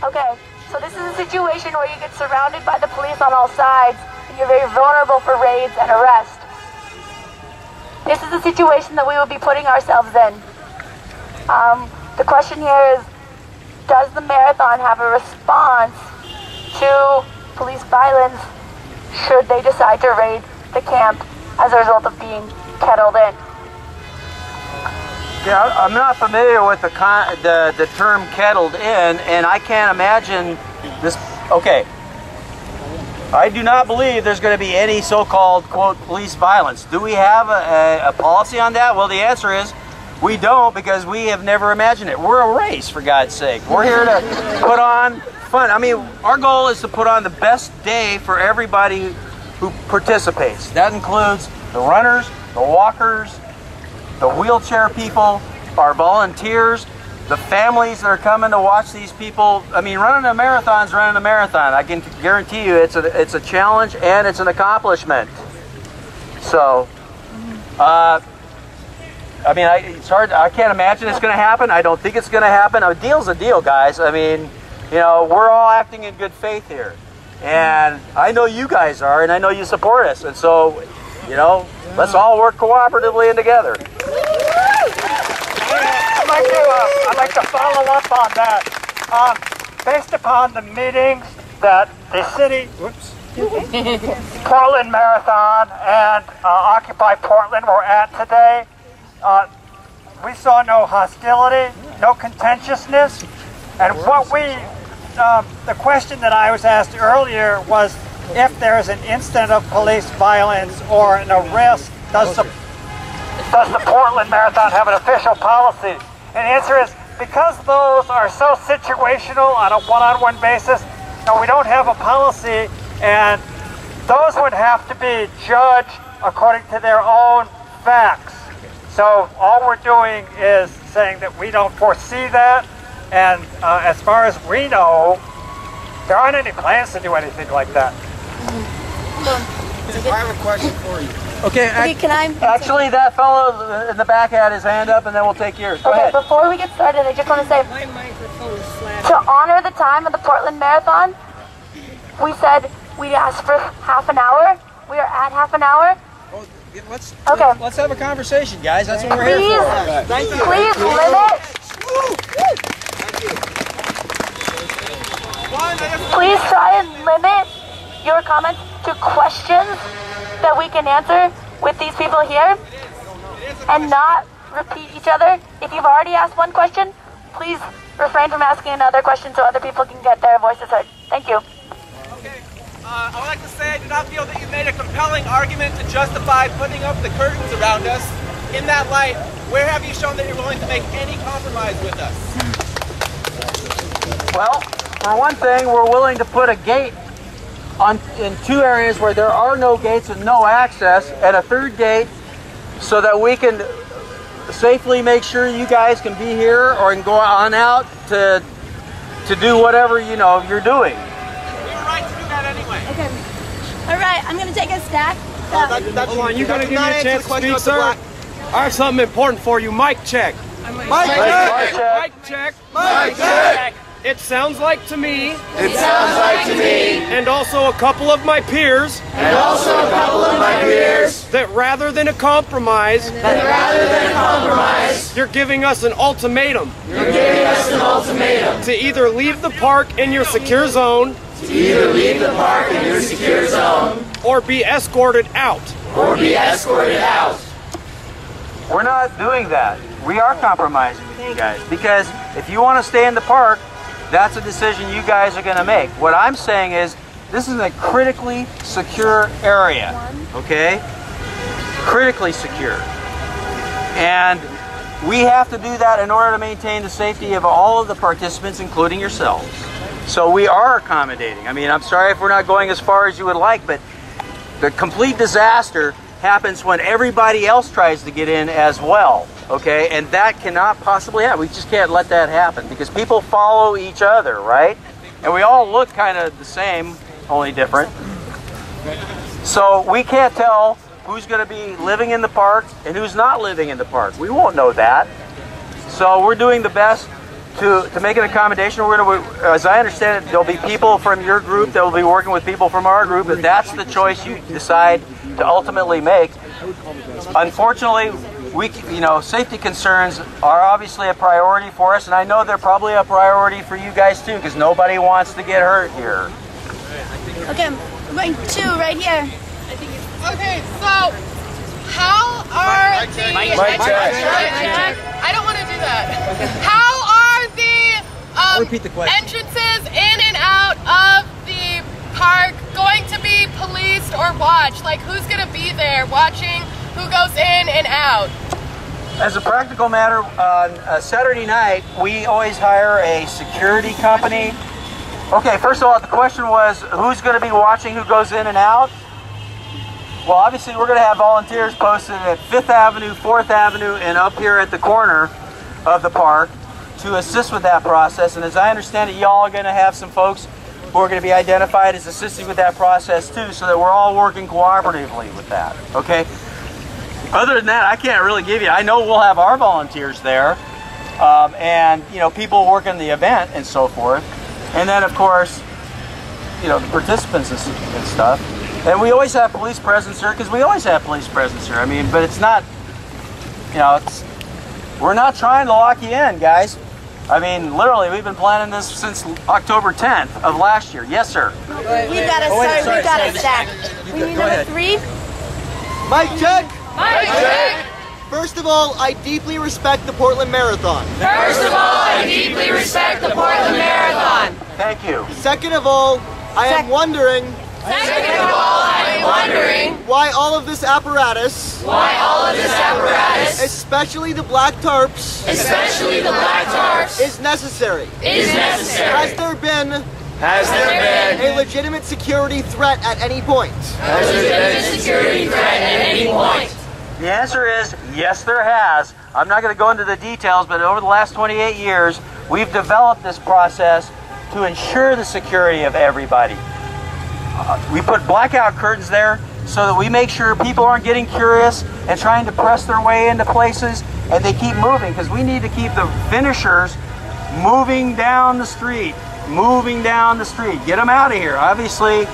Okay, so this is a situation where you get surrounded by the police on all sides, and you're very vulnerable for raids and arrest. This is a situation that we will be putting ourselves in. The question here is, does the marathon have a response to police violence should they decide to raid the camp as a result of being kettled in? Yeah, I'm not familiar with the term kettled in, and I can't imagine this. Okay, I do not believe there's going to be any so-called, quote, police violence. Do we have a policy on that? Well, the answer is we don't, because we have never imagined it. We're a race, for God's sake. We're here to put on fun. I mean, our goal is to put on the best day for everybody who participates. That includes the runners, the walkers, the wheelchair people, our volunteers, the families that are coming to watch these people. I mean, running a marathon's running a marathon. I can guarantee you it's a challenge and it's an accomplishment. So, I mean, it's hard. I can't imagine it's going to happen. I don't think it's going to happen. A deal's a deal, guys. I mean, you know, we're all acting in good faith here. And I know you guys are, and I know you support us. And so, you know, let's all work cooperatively and together. I'd like to follow up on that. Based upon the meetings that the city, Portland Marathon and Occupy Portland were at today, we saw no hostility, no contentiousness, and the question that I was asked earlier was, if there is an incident of police violence or an arrest, does the Portland Marathon have an official policy? And the answer is, because those are so situational on a one-on-one basis, no, we don't have a policy, and those would have to be judged according to their own facts. So all we're doing is saying that we don't foresee that, and as far as we know, there aren't any plans to do anything like that. I have a question for you. Okay, can I? Actually, that fellow in the back had his hand up, and then we'll take yours. Go ahead. Before we get started, I just want to say, My microphone is flat. to honor the time of the Portland Marathon, we said we'd ask for half an hour. We are at half an hour. Let's Okay. have a conversation, guys. That's what we're here for. Please, please limit. Please try and limit your comments to questions that we can answer with these people here, and not repeat each other. If you've already asked one question, please refrain from asking another question so other people can get their voices heard. Thank you. Okay, I would like to say I do not feel that you made a compelling argument to justify putting up the curtains around us. In that light, where have you shown that you're willing to make any compromise with us? Well, for one thing, we're willing to put a gate in two areas where there are no gates and no access, and a third gate so that we can safely make sure you guys can be here or can go on out to do whatever you're doing. We were right to do that anyway. Okay. All right, I'm going to take a stack. Hold on, you're going to give me a chance to speak, sir? I have something important for you. Mic check. Mic check. Mic check. Mic check. It sounds like to me. It sounds like to me. And also a couple of my peers. And also a couple of my peers. That rather than a compromise. You're giving us an ultimatum. You're giving us an ultimatum. To either leave the park in your secure zone. To either leave the park in your secure zone. Or be escorted out. Or be escorted out. We're not doing that. We are compromising with you guys, because if you want to stay in the park, that's a decision you guys are going to make. What I'm saying is, this is a critically secure area, okay? Critically secure. And we have to do that in order to maintain the safety of all of the participants, including yourselves. So we are accommodating. I mean, I'm sorry if we're not going as far as you would like, but the complete disaster happens when everybody else tries to get in as well, okay? And that cannot possibly happen. We just can't let that happen, because people follow each other, right? And we all look kind of the same, only different. So we can't tell who's going to be living in the park and who's not living in the park. We won't know that. So we're doing the best to make an accommodation, we're going to, as I understand it, there'll be people from your group that will be working with people from our group, and that's the choice you decide to ultimately make. Unfortunately, safety concerns are obviously a priority for us, and I know they're probably a priority for you guys too, because nobody wants to get hurt here. Okay, I'm going two right here. Okay, so how are the... I don't want to do that. How are the entrances in and out of the park going to be policed or watched? Like, who's going to be there watching who goes in and out? As a practical matter, on a Saturday night, we always hire a security company. Okay, first of all, the question was, who's going to be watching who goes in and out? Well, obviously, we're going to have volunteers posted at 5th Avenue, 4th Avenue, and up here at the corner of the park to assist with that process. And as I understand it, y'all are going to have some folks who are going to be identified as assisting with that process too, so that we're all working cooperatively with that, okay? Other than that, I can't really give you, I know we'll have our volunteers there, and, people working the event and so forth. And then, of course, the participants and stuff. And we always have police presence here, because we always have police presence here. I mean, but it's not, we're not trying to lock you in, guys. I mean, literally, we've been planning this since October 10th of last year. Yes, sir. We've got a stack. We need number 3. Mic check. Mic check. First of all, I deeply respect the Portland Marathon. First of all, I deeply respect the Portland Marathon. Thank you. Second of all, I am wondering why all of this apparatus, especially the black tarps, is necessary. Has there been a legitimate security threat at any point? The answer is yes, there has. I'm not going to go into the details, but over the last 28 years, we've developed this process to ensure the security of everybody. We put blackout curtains there so that we make sure people aren't getting curious and trying to press their way into places, and they keep moving, because we need to keep the finishers moving down the street, Get them out of here. Obviously,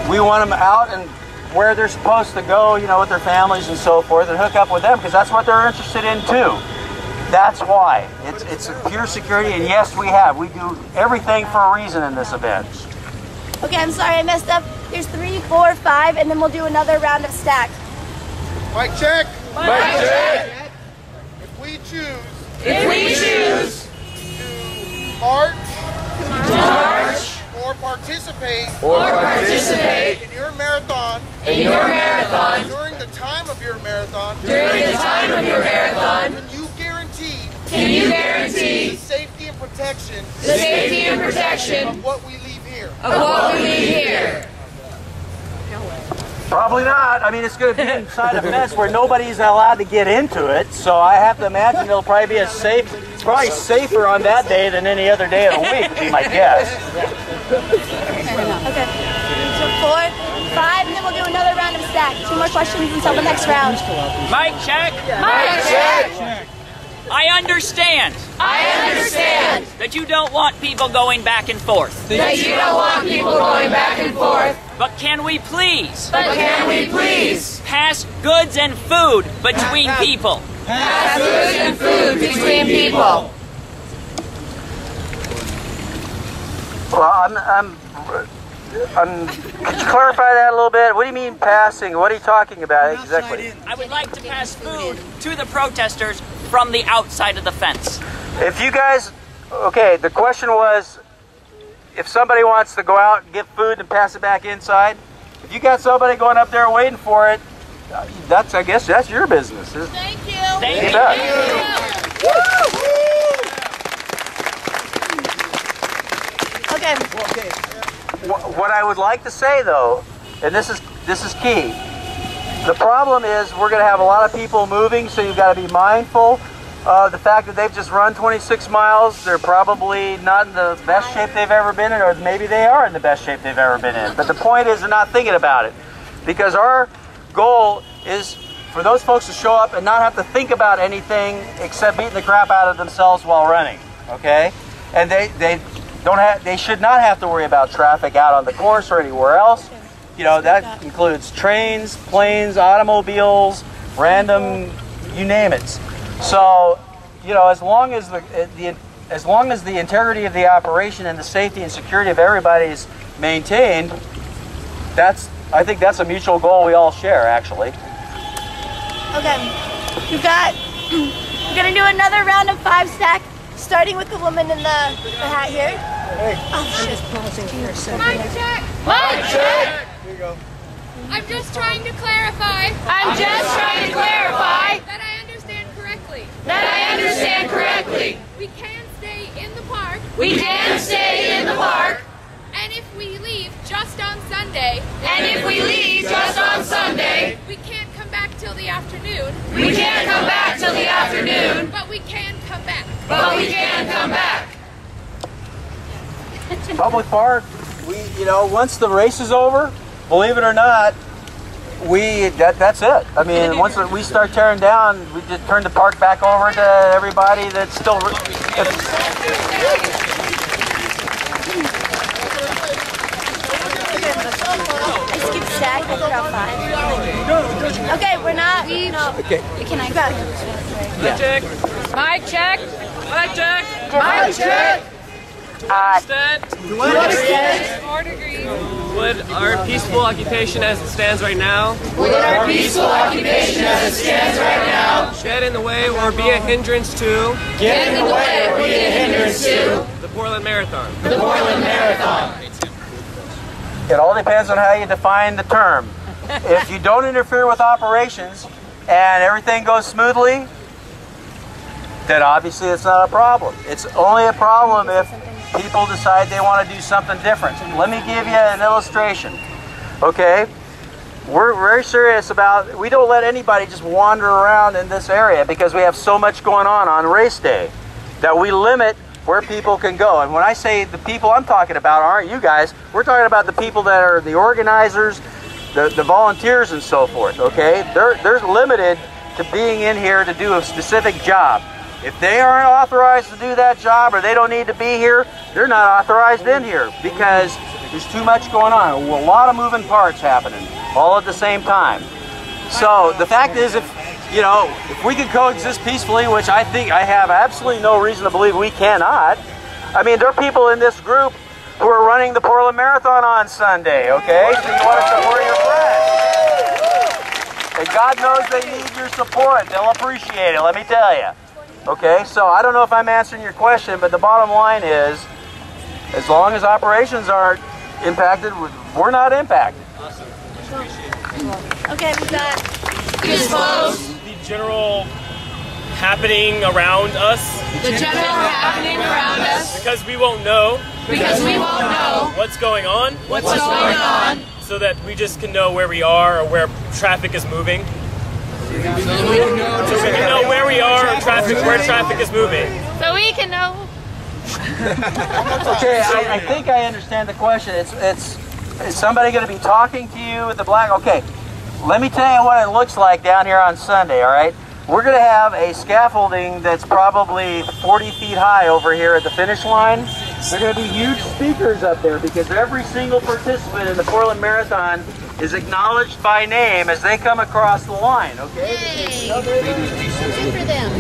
we want them out and where they're supposed to go, with their families and so forth, and hook up with them, because that's what they're interested in too. That's why. It's a pure security, and yes, we do everything for a reason in this event. Okay, I'm sorry I messed up. There's 3, 4, 5, and then we'll do another round of stack. Mic check. Mic check. If we choose to march or participate in your marathon during the time of your marathon, can you guarantee the safety and protection of what we leave here? Probably not. I mean, it's going to be inside a fence where nobody's allowed to get into it. So I have to imagine it'll probably be probably safer on that day than any other day of the week, would be my guess. Okay. So 4, 5, and then we'll do another round of stack. 2 more questions until the next round. Mic check. Mic check. I understand that you don't want people going back and forth. But can we please pass goods and food between people? Well, could you clarify that a little bit? What do you mean passing? What are you talking about exactly? I would like to pass food to the protesters from the outside of the fence. If you guys, okay, the question was, if somebody wants to go out and get food and pass it back inside, if you got somebody going up there waiting for it, I guess that's your business. Thank you. Thank you. Okay. What I would like to say though, and this is key, the problem is we're going to have a lot of people moving, so you've got to be mindful of the fact that they've just run 26 miles. They're probably not in the best shape they've ever been in, or maybe they are in the best shape they've ever been in. But the point is they're not thinking about it, because our goal is for those folks to show up and not have to think about anything except beating the crap out of themselves while running. okay? And they should not have to worry about traffic out on the course or anywhere else. You know, that includes trains, planes, automobiles, random, you name it. So, you know, as long as the integrity of the operation and the safety and security of everybody is maintained, I think that's a mutual goal we all share, actually. Okay, we're gonna do another round of 5 stack, starting with the woman in the hat here. Hey, I'm just pausing for a second. Mic check! Mic check! Here you go. I'm just trying to clarify. I'm just trying to clarify that I understand correctly. that I understand correctly. We can stay in the park. We can stay in the park. And if we leave just on Sunday. And if we leave just on Sunday. We can't come back till the afternoon. We can't come back till the afternoon. But we can come back. But we can come back. Public park, you know, once the race is over, believe it or not, that's it. I mean, once we start tearing down, we just turn the park back over to everybody that's still. I skipped stack, I put out 5. Okay, we're not. No. Okay. Can I go? Mic check. Mic check. Mic check. Mic check. Understand. 4 degrees. Would our peaceful occupation as it stands right now Would our peaceful occupation as it stands right now get in the way or be a hindrance to get in the way or be a hindrance to the Portland Marathon? the Portland Marathon? It all depends on how you define the term. If you don't interfere with operations and everything goes smoothly, then obviously it's not a problem. It's only a problem if people decide they want to do something different. Let me give you an illustration, okay? We're very serious about, we don't let anybody just wander around in this area because we have so much going on race day that we limit where people can go. And when I say the people I'm talking about aren't you guys, we're talking about the people that are the organizers, the volunteers and so forth, okay? They're limited to being in here to do a specific job. If they aren't authorized to do that job or they don't need to be here, they're not authorized in here because there's too much going on. A lot of moving parts happening all at the same time. So the fact is, if we can coexist peacefully, which I think I have absolutely no reason to believe we cannot. I mean, there are people in this group who are running the Portland Marathon on Sunday, okay? So you want to support your friends. And God knows they need your support. They'll appreciate it, let me tell you. Okay, so I don't know if I'm answering your question, but the bottom line is, as long as operations aren't impacted, we're not impacted. Awesome. Okay, we got Case closed. The general happening around us. The general happening around us. Because we won't know. Because we won't know what's going on. what's going on. So that we just can know where we are or where traffic is moving. So we can know where we are or where traffic is moving. So we can know. Okay, I think I understand the question. Is somebody going to be talking to you with the black? Okay, let me tell you what it looks like down here on Sunday, all right? We're going to have a scaffolding that's probably 40 feet high over here at the finish line. There are going to be huge speakers up there because every single participant in the Portland Marathon is acknowledged by name as they come across the line, okay? Yay! Good for them.